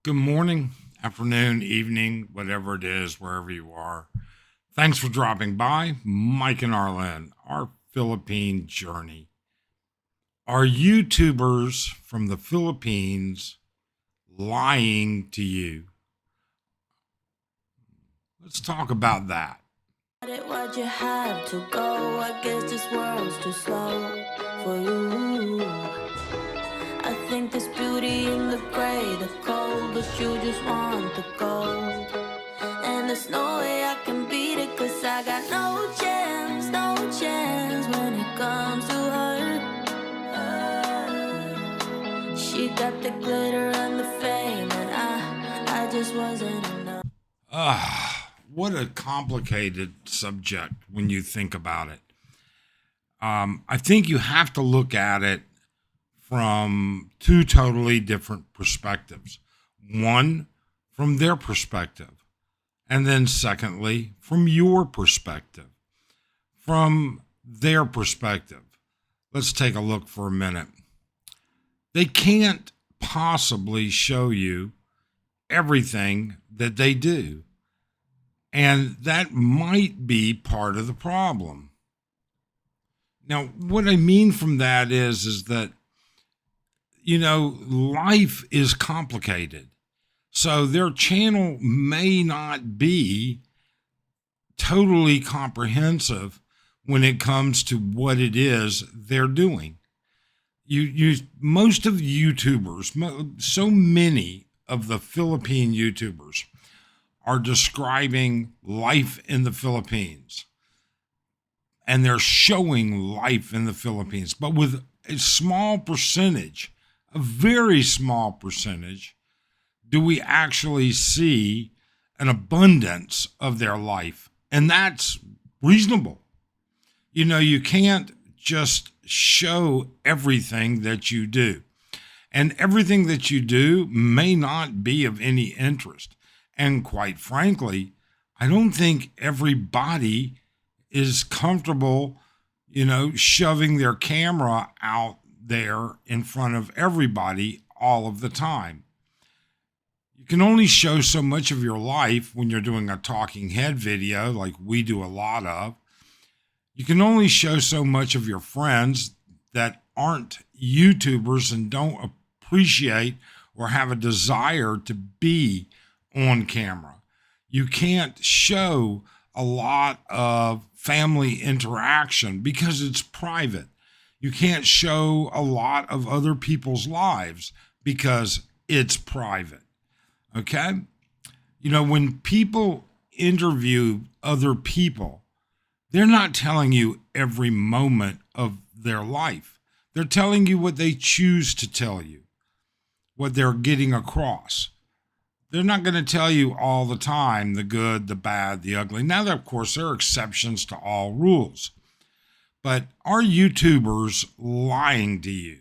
Good morning, afternoon, evening, whatever it is, wherever you are. Thanks for dropping by. Mike and Arlen, our Philippine journey. Are YouTubers from the Philippines lying to you? Let's talk about that. Why'd you have to go? I guess this world's too slow for you. I think there's beauty in the gray, the cold, but you just want the gold. And there's no way I can beat it, cause I got no chance when it comes to her. She got the glitter and the fame, and I just wasn't enough. What a complicated subject when you think about it. I think you have to look at it from two totally different perspectives. One, from their perspective, and then secondly, from your perspective. From their perspective, let's take a look for a minute. They can't possibly show you everything that they do. And that might be part of the problem. Now, what I mean from that is that, life is complicated. So their channel may not be totally comprehensive when it comes to what it is they're doing. Most of the YouTubers, so many of the Philippine YouTubers are describing life in the Philippines. And they're showing life in the Philippines, but with a small percentage, a very small percentage, do we actually see an abundance of their life. And that's reasonable. You can't just show everything that you do. And everything that you do may not be of any interest. And quite frankly, I don't think everybody is comfortable, shoving their camera out there in front of everybody all of the time. You can only show so much of your life when you're doing a talking head video like we do a lot of. You can only show so much of your friends that aren't YouTubers and don't appreciate or have a desire to be on camera. You can't show a lot of family interaction because it's private. You can't show a lot of other people's lives because it's private. Okay? When people interview other people, they're not telling you every moment of their life. They're telling you what they choose to tell you, what they're getting across. They're not going to tell you all the time the good, the bad, the ugly. Now, of course, there are exceptions to all rules. But are YouTubers lying to you?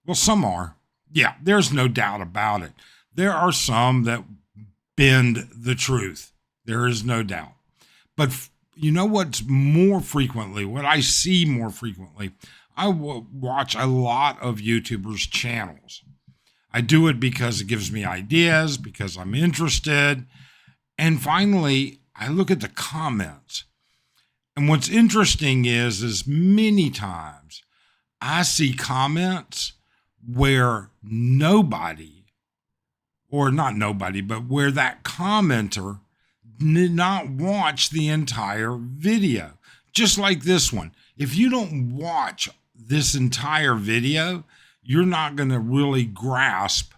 Well, some are. Yeah, there's no doubt about it. There are some that bend the truth. There is no doubt. But what I see more frequently, I watch a lot of YouTubers' channels. I do it because it gives me ideas, because I'm interested. And finally, I look at the comments. And what's interesting is many times I see comments where nobody, or not nobody, but where that commenter did not watch the entire video. Just like this one. If you don't watch this entire video, you're not going to really grasp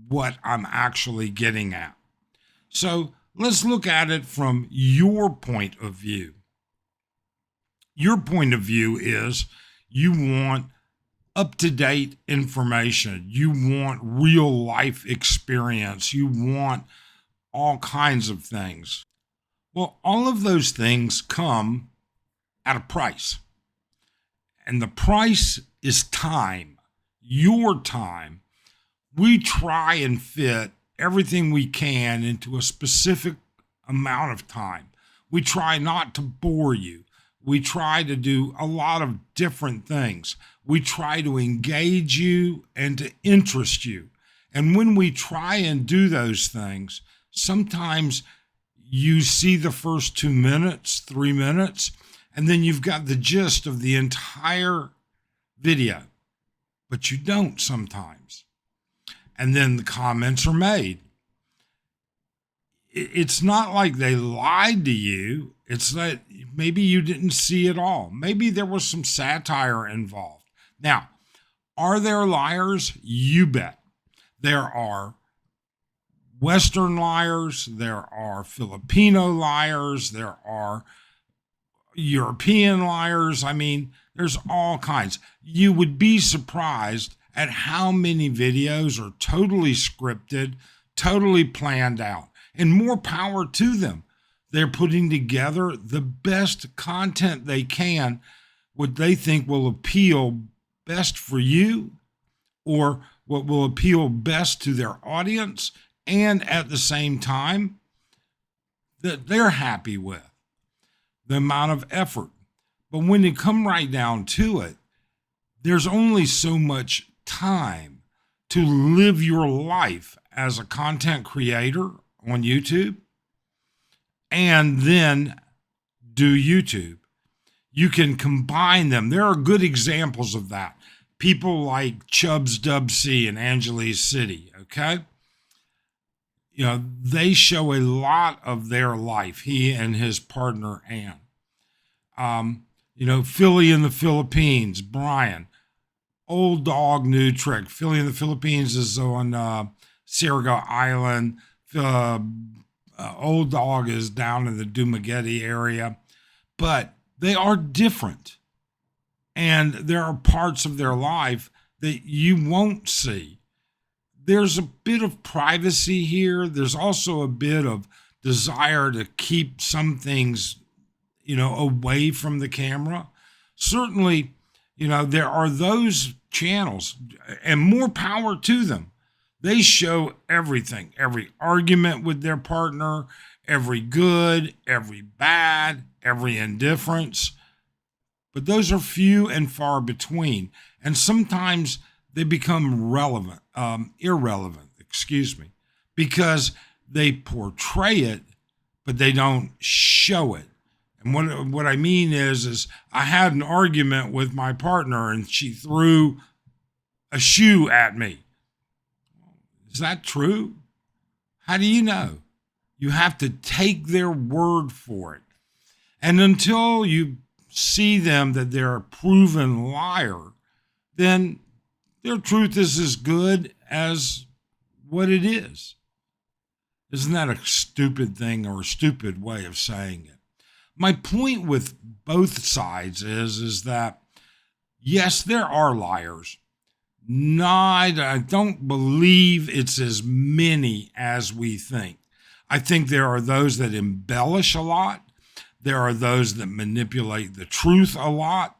what I'm actually getting at. So let's look at it from your point of view. Your point of view is you want up-to-date information. You want real life experience. You want all kinds of things. Well, all of those things come at a price. And the price is time. Your time. We try and fit everything we can into a specific amount of time. We try not to bore you. We try to do a lot of different things. We try to engage you and to interest you. And when we try and do those things, sometimes you see the first 2 minutes, 3 minutes, and then you've got the gist of the entire video, but you don't sometimes. And then the comments are made. It's not like they lied to you. It's that maybe you didn't see it all. Maybe there was some satire involved. Now, are there liars? You bet. There are Western liars. There are Filipino liars. There are European liars. I mean, there's all kinds. You would be surprised at how many videos are totally scripted, totally planned out, and more power to them. They're putting together the best content they can, what they think will appeal best for you, or what will appeal best to their audience, and at the same time that they're happy with the amount of effort. But when you come right down to it, there's only so much time to live your life as a content creator on YouTube and then do YouTube. You can combine them. There are good examples of that. People like Chubbs Dub C and Angeles City, okay? You know, they show a lot of their life, he and his partner, Ann. You know, Philly in the Philippines, Brian. Old Dog, New Trick. Philly in the Philippines is on Surigao Island. Old Dog is down in the Dumaguete area. But they are different. And there are parts of their life that you won't see. There's a bit of privacy here. There's also a bit of desire to keep some things, you know, away from the camera. Certainly, you know, there are those channels, and more power to them. They show everything, every argument with their partner, every good, every bad, every indifference. But those are few and far between. And sometimes they become irrelevant, because they portray it, but they don't show it. And what I mean is I had an argument with my partner and she threw a shoe at me. Is that true? How do you know? You have to take their word for it. And until you see them that they're a proven liar, then their truth is as good as what it is. Isn't that a stupid thing or a stupid way of saying it? My point with both sides is that, yes, there are liars. No, I don't believe it's as many as we think. I think there are those that embellish a lot. There are those that manipulate the truth a lot.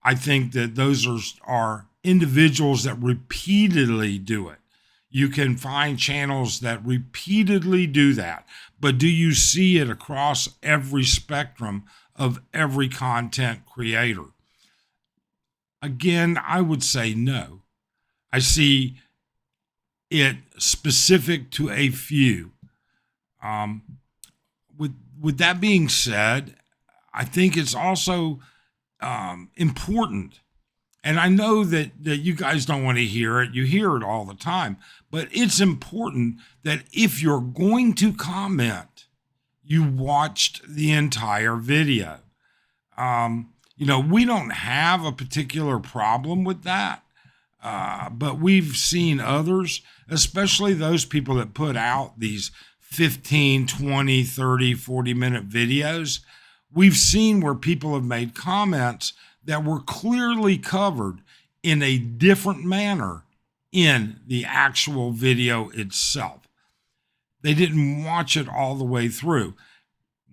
I think that those are individuals that repeatedly do it. You can find channels that repeatedly do that. But do you see it across every spectrum of every content creator? Again, I would say no. I see it specific to a few. With that being said, I think it's also important. And I know that you guys don't want to hear it. You hear it all the time. But it's important that if you're going to comment, you watched the entire video. You know, we don't have a particular problem with that. But we've seen others, especially those people that put out these 15, 20, 30, 40-minute videos. We've seen where people have made comments that were clearly covered in a different manner in the actual video itself. They didn't watch it all the way through.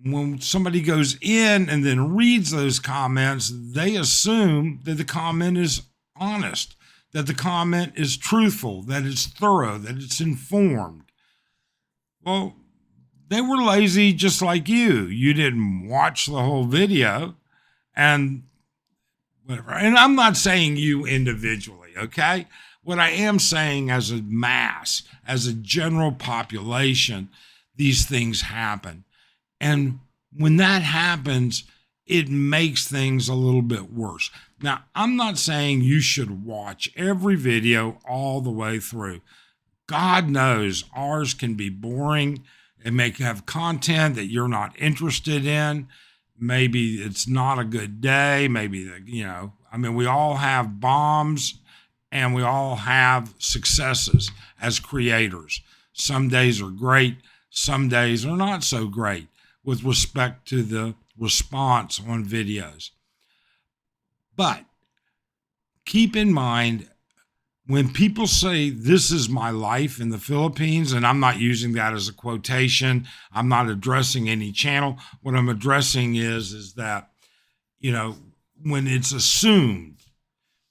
When somebody goes in and then reads those comments, they assume that the comment is honest, that the comment is truthful, that it's thorough, that it's informed. Well, they were lazy just like you. You didn't watch the whole video and whatever. And I'm not saying you individually, okay? What I am saying, as a mass, as a general population, these things happen. And when that happens, it makes things a little bit worse. Now, I'm not saying you should watch every video all the way through. God knows ours can be boring. It may have content that you're not interested in. Maybe it's not a good day. Maybe, we all have bombs and we all have successes as creators. Some days are great. Some days are not so great with respect to the response on videos. But keep in mind, when people say this is my life in the Philippines, and I'm not using that as a quotation, I'm not addressing any channel. What I'm addressing is that, when it's assumed,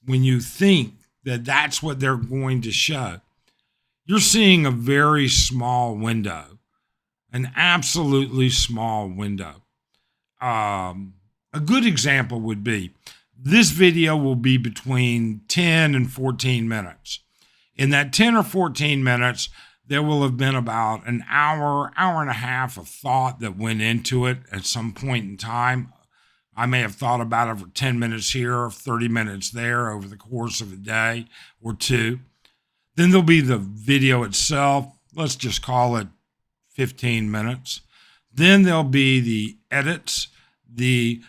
when you think that that's what they're going to show, you're seeing a very small window, an absolutely small window. A good example would be, this video will be between 10 and 14 minutes. In that 10 or 14 minutes, there will have been about an hour and a half of thought that went into it at some point in time. I may have thought about it for 10 minutes here or 30 minutes there over the course of a day or two. Then there'll be the video itself. Let's just call it 15 minutes. Then there'll be the edits, the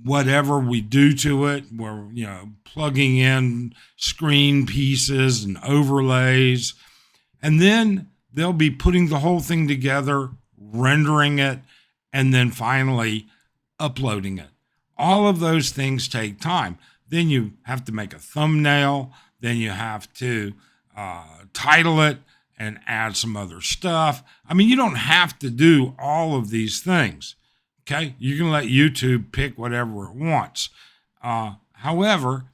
whatever we do to it, we're, plugging in screen pieces and overlays. And then they'll be putting the whole thing together, rendering it, and then finally uploading it. All of those things take time. Then you have to make a thumbnail. Then you have to title it and add some other stuff. You don't have to do all of these things. Okay, you can let YouTube pick whatever it wants. However,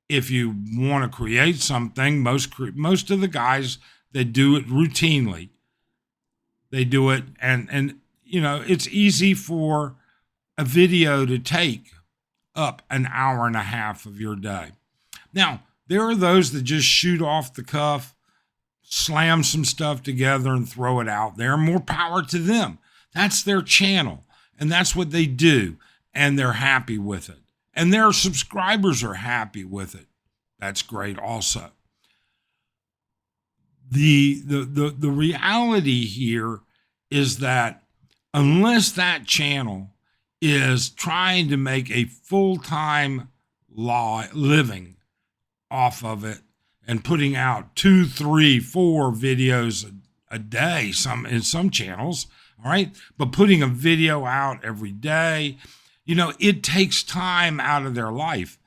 if you want to create something, most of the guys that do it routinely, they do it, and it's easy for a video to take up an hour and a half of your day. Now, there are those that just shoot off the cuff, slam some stuff together and throw it out there. More power to them. That's their channel. And that's what they do, and they're happy with it. And their subscribers are happy with it. That's great also. The reality here is that unless that channel is trying to make a full-time living off of it and putting out 2, 3, 4 videos a day, in some channels, all right, but putting a video out every day, it takes time out of their life.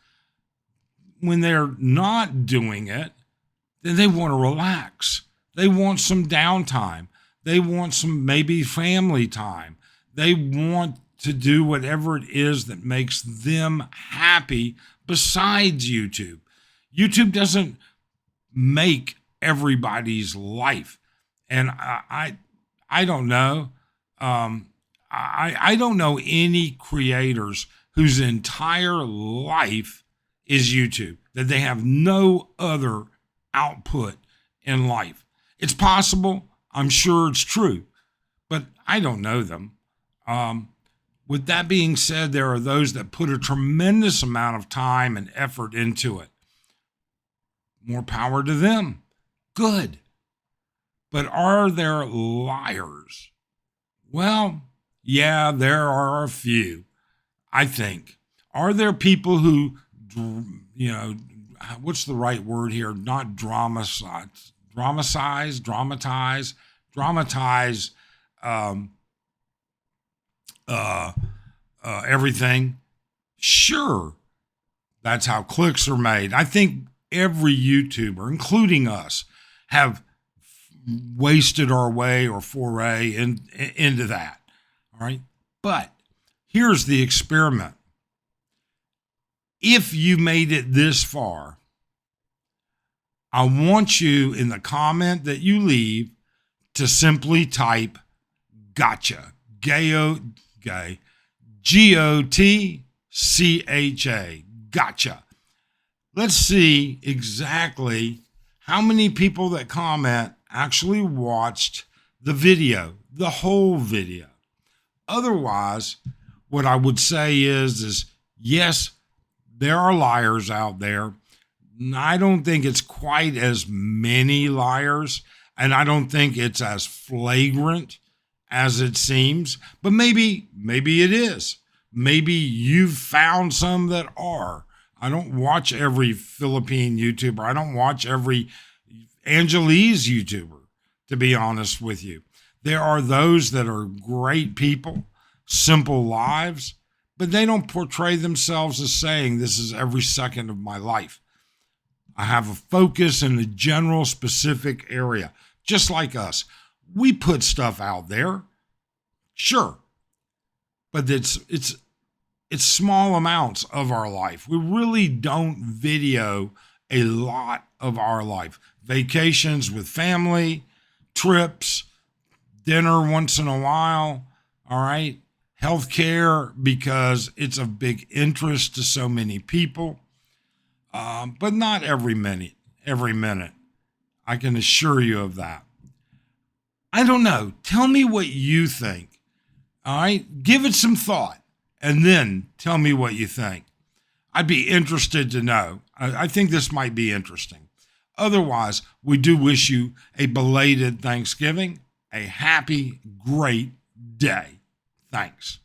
When they're not doing it, then they want to relax. They want some downtime. They want some maybe family time. They want to do whatever it is that makes them happy besides YouTube. YouTube doesn't make everybody's life. And I don't know. I don't know any creators whose entire life is YouTube, that they have no other output in life. It's possible. I'm sure it's true, but I don't know them. With that being said, there are those that put a tremendous amount of time and effort into it. More power to them. Good. But are there liars? Well, yeah, there are a few, I think. Are there people who, what's the right word here? Not dramatize everything? Sure, that's how clicks are made. I think every YouTuber, including us, have wasted our way or foray into that. All right. But here's the experiment. If you made it this far, I want you in the comment that you leave to simply type gotcha. Gotcha. Gotcha. Let's see exactly how many people that comment actually watched the video, the whole video. Otherwise, what I would say is yes, there are liars out there. I don't think it's quite as many liars, and I don't think it's as flagrant as it seems, but maybe it is. Maybe you've found some that are. I don't watch every Philippine YouTuber. I don't watch every Angelese YouTuber, to be honest with you. There are those that are great people, simple lives, but they don't portray themselves as saying this is every second of my life. I have a focus in a general specific area, just like us. We put stuff out there, sure, but it's small amounts of our life. We really don't video a lot of our life. Vacations with family, trips, dinner once in a while, all right? Healthcare because it's of big interest to so many people, but not every minute. I can assure you of that. I don't know. Tell me what you think, all right? Give it some thought, and then tell me what you think. I'd be interested to know. I think this might be interesting. Otherwise, we do wish you a belated Thanksgiving, a happy, great day. Thanks.